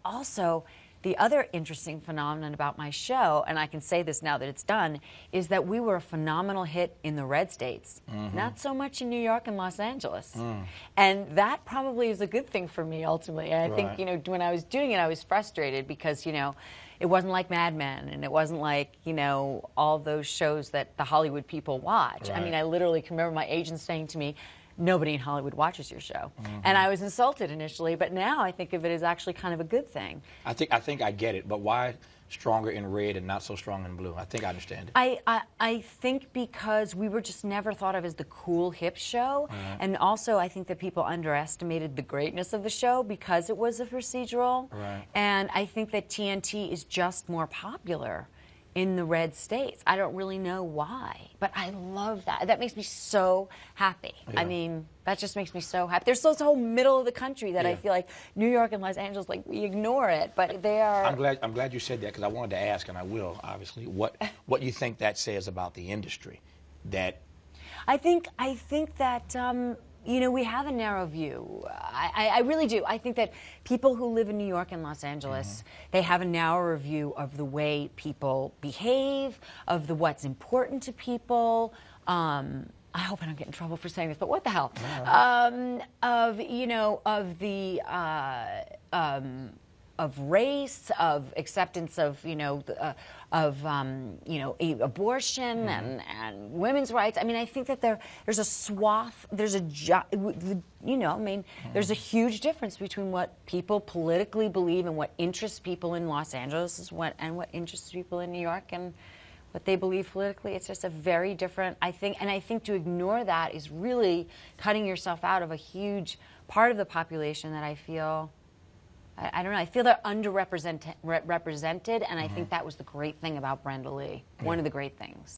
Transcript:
also, the other interesting phenomenon about my show, and I can say this now that it's done, is that we were a phenomenal hit in the red states. Not so much in New York and Los Angeles. And that probably is a good thing for me, ultimately. And I think, you know, when I was doing it, I was frustrated because, you know, it wasn't like Mad Men, and it wasn't like, you know, all those shows that the Hollywood people watch. I mean, I literally can remember my agent saying to me, nobody in Hollywood watches your show. And I was insulted initially, but now I think of it as actually kind of a good thing. I think I get it, but why stronger in red and not so strong in blue? I think I understand it. I think because we were just never thought of as the cool hip show, and also I think that people underestimated the greatness of the show because it was a procedural. And I think that TNT is just more popular in the red states. I don't really know why, but I love that. That makes me so happy. I mean, that just makes me so happy. There's this whole middle of the country that I feel like New York and Los Angeles, like, we ignore it, but they are. I'm glad you said that, because I wanted to ask, and I will, obviously, what you think that says about the industry. That I think that you know, we have a narrow view. I really do. I think that people who live in New York and Los Angeles, they have a narrower view of the way people behave, of what's important to people. I hope I don't get in trouble for saying this, but what the hell? Of, you know, of the of race, of acceptance of, you know, you know, abortion and women's rights. I mean, I think that there's a swath, there's a, you know, I mean, there's a huge difference between what people politically believe and what interests people in Los Angeles and what interests people in New York and what they believe politically. It's just a very different, I think, and I think to ignore that is really cutting yourself out of a huge part of the population that I feel, I don't know, I feel they're underrepresented, and I think that was the great thing about Brenda Lee, one of the great things.